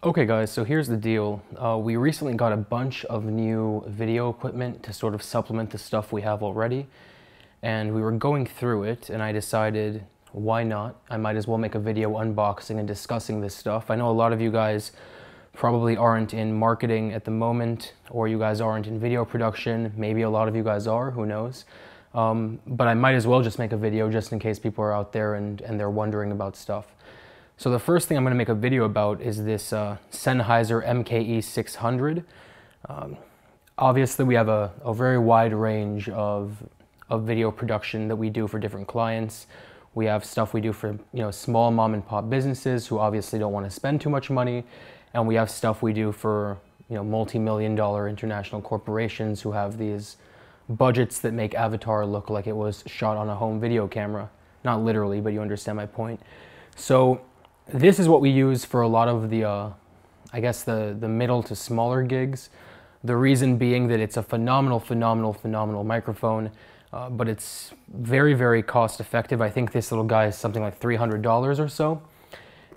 Okay guys, so here's the deal. We recently got a bunch of new video equipment to sort of supplement the stuff we have already. And we were going through it and I decided, why not? I might as well make a video unboxing and discussing this stuff. I know a lot of you guys probably aren't in marketing at the moment, or you guys aren't in video production. Maybe a lot of you guys are, who knows? But I might as well just make a video just in case people are out there and they're wondering about stuff. So the first thing I'm going to make a video about is this Sennheiser MKE600. Obviously we have a very wide range of video production that we do for different clients. We have stuff we do for small mom and pop businesses who obviously don't want to spend too much money, and we have stuff we do for multi-million-dollar international corporations who have these budgets that make Avatar look like it was shot on a home video camera. Not literally, but you understand my point. So this is what we use for a lot of the, I guess the middle to smaller gigs. The reason being that it's a phenomenal microphone, but it's very, very cost effective. I think this little guy is something like $300 or so.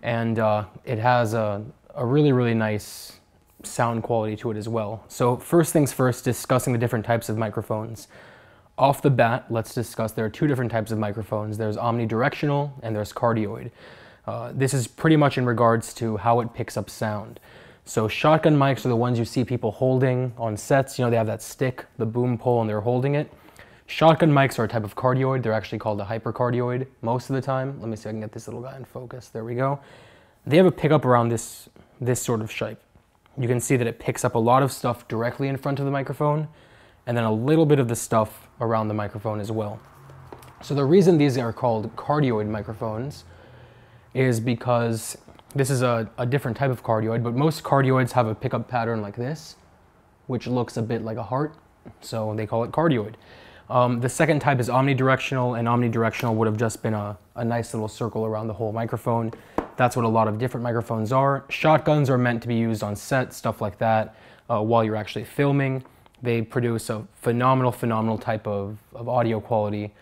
And it has a really, really nice sound quality to it as well. So first things first, discussing the different types of microphones. Off the bat, let's discuss there are two different types of microphones. There's omnidirectional and there's cardioid. This is pretty much in regards to how it picks up sound. So shotgun mics are the ones you see people holding on sets. They have that stick, the boom pole, and they're holding it. Shotgun mics are a type of cardioid. They're actually called a hypercardioid most of the time. Let me see if I can get this little guy in focus. There we go. They have a pickup around this sort of shape. You can see that it picks up a lot of stuff directly in front of the microphone, and then a little bit of the stuff around the microphone as well. So the reason these are called cardioid microphones is because this is a different type of cardioid, but most cardioids have a pickup pattern like this, which looks a bit like a heart, so they call it cardioid. The second type is omnidirectional, and omnidirectional would have just been a nice little circle around the whole microphone. That's what a lot of different microphones are. Shotguns are meant to be used on set, stuff like that, while you're actually filming. They produce a phenomenal type of audio quality,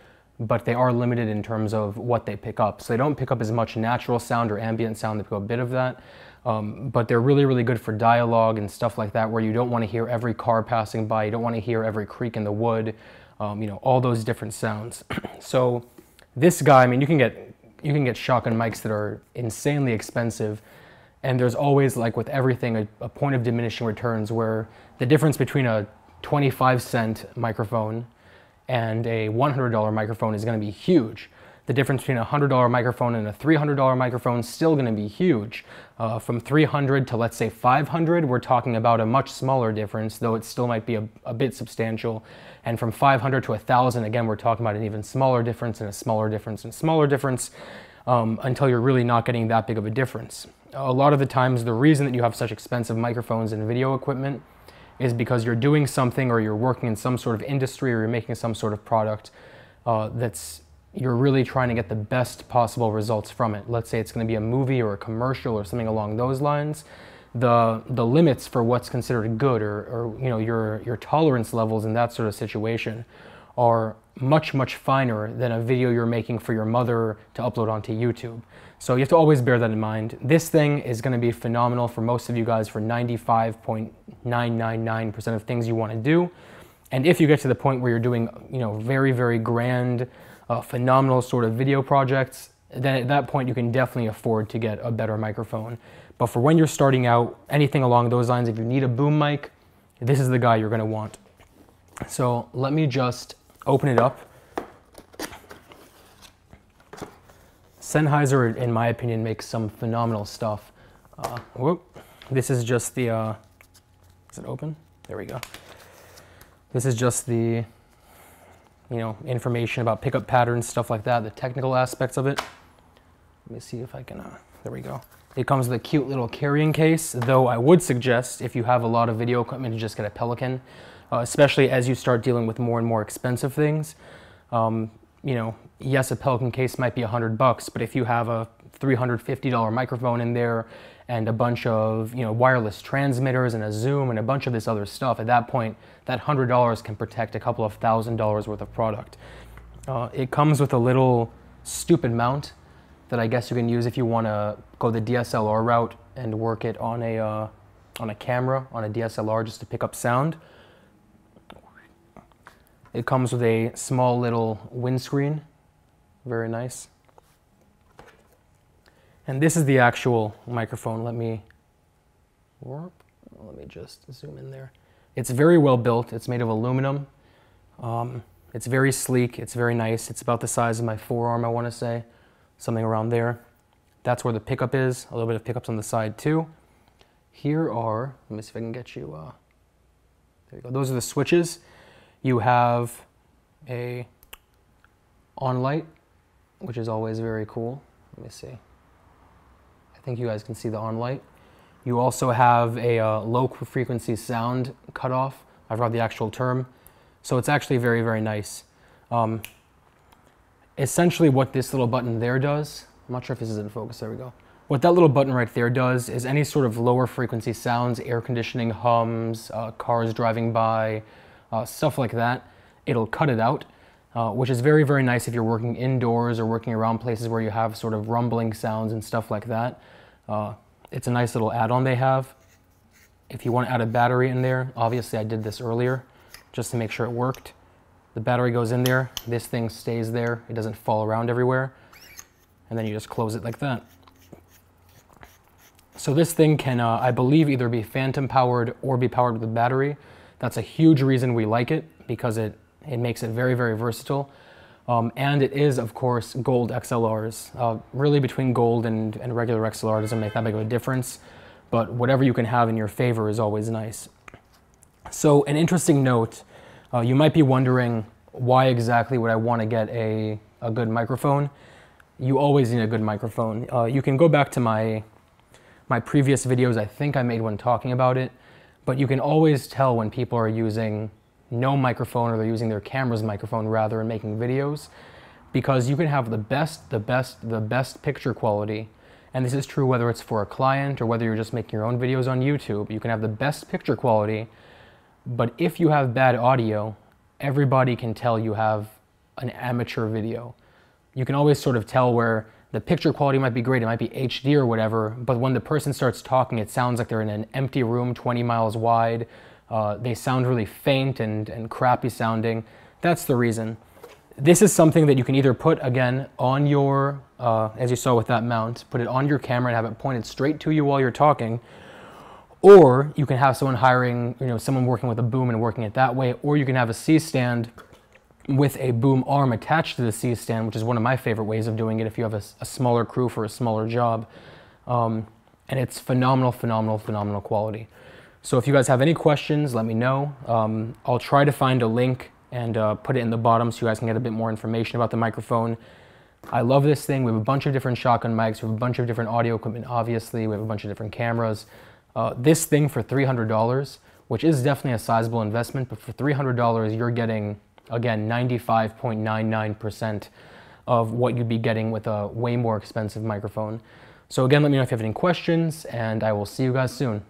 but they are limited in terms of what they pick up. So they don't pick up as much natural sound or ambient sound. They pick up a bit of that, but they're really, really good for dialogue and stuff like that, where you don't want to hear every car passing by. You don't want to hear every creak in the wood, all those different sounds. So this guy, I mean, you can get shotgun mics that are insanely expensive, and there's always, like with everything, a point of diminishing returns, where the difference between a 25-cent microphone and a $100 microphone is going to be huge. The difference between a $100 microphone and a $300 microphone is still going to be huge. From $300 to, let's say, $500, we're talking about a much smaller difference, though it still might be a bit substantial. And from $500 to $1,000, again, we're talking about an even smaller difference and a smaller difference and a smaller difference, until you're really not getting that big of a difference. A lot of the times, the reason that you have such expensive microphones and video equipment is because you're doing something, or you're working in some sort of industry, or you're making some sort of product you're really trying to get the best possible results from it. Let's say it's going to be a movie or a commercial or something along those lines. The limits for what's considered good, or your tolerance levels in that sort of situation are much finer than a video you're making for your mother to upload onto YouTube. So you have to always bear that in mind. This thing is going to be phenomenal for most of you guys for 95.999% of things you want to do. And if you get to the point where you're doing very grand, phenomenal sort of video projects, then at that point you can definitely afford to get a better microphone. But for when you're starting out, anything along those lines, if you need a boom mic, this is the guy you're going to want. So let me just open it up. Sennheiser, in my opinion, makes some phenomenal stuff. This is just the, is it open? There we go. This is just the, information about pickup patterns, stuff like that, the technical aspects of it. Let me see if I can, there we go. It comes with a cute little carrying case, though I would suggest, if you have a lot of video equipment, to just get a Pelican, especially as you start dealing with more and more expensive things. Yes, a Pelican case might be $100, but if you have a $350 microphone in there and a bunch of wireless transmitters and a zoom and a bunch of this other stuff, at that point that $100 can protect a couple of $1,000s worth of product. It comes with a little stupid mount that I guess you can use if you want to go the DSLR route and work it on a camera, on a DSLR, just to pick up sound. It comes with a small little windscreen, very nice. And this is the actual microphone. Let me just zoom in there. It's very well built. It's made of aluminum. It's very sleek. It's very nice. It's about the size of my forearm, I want to say, something around there. That's where the pickup is. A little bit of pickups on the side too. Here are, let me see if I can get you, there you go. Those are the switches. You have a on light, which is always very cool. Let me see. I think you guys can see the on light. You also have a low frequency sound cutoff. I forgot the actual term. So it's actually very, very nice. Essentially what this little button there does, I'm not sure if this is in focus, there we go. What that little button right there does is any sort of lower frequency sounds, air conditioning hums, cars driving by, stuff like that, it'll cut it out, which is very, very nice if you're working indoors or working around places where you have sort of rumbling sounds and stuff like that. It's a nice little add-on they have. If you want to add a battery in there, obviously I did this earlier just to make sure it worked. The battery goes in there, this thing stays there, it doesn't fall around everywhere, and then you just close it like that. So this thing can, I believe, either be phantom powered or be powered with a battery. That's a huge reason we like it, because it makes it very, very versatile. And it is, of course, gold XLRs. Really between gold and regular XLR doesn't make that big of a difference, but whatever you can have in your favor is always nice. So an interesting note, you might be wondering why exactly would I want to get a good microphone. You always need a good microphone. You can go back to my previous videos. I think I made one talking about it, but you can always tell when people are using no microphone, or they're using their camera's microphone rather, and making videos, because you can have the best picture quality. And this is true whether it's for a client or whether you're just making your own videos on YouTube. You can have the best picture quality, but if you have bad audio, everybody can tell you have an amateur video. You can always sort of tell where the picture quality might be great, it might be HD or whatever, but when the person starts talking, it sounds like they're in an empty room 20 miles wide. They sound really faint and crappy sounding. That's the reason. This is something that you can either put, again, on your, as you saw with that mount, put it on your camera and have it pointed straight to you while you're talking, or you can have someone hiring, someone working with a boom and working it that way, or you can have a C-stand with a boom arm attached to the C-stand, which is one of my favorite ways of doing it if you have a smaller crew for a smaller job. And it's phenomenal, phenomenal, phenomenal quality. So if you guys have any questions, let me know. I'll try to find a link and put it in the bottom so you guys can get a bit more information about the microphone. I love this thing. We have a bunch of different shotgun mics. We have a bunch of different audio equipment, obviously. We have a bunch of different cameras. This thing for $300, which is definitely a sizable investment, but for $300, you're getting, again, 95.99% of what you'd be getting with a way more expensive microphone. So again, let me know if you have any questions, and I will see you guys soon.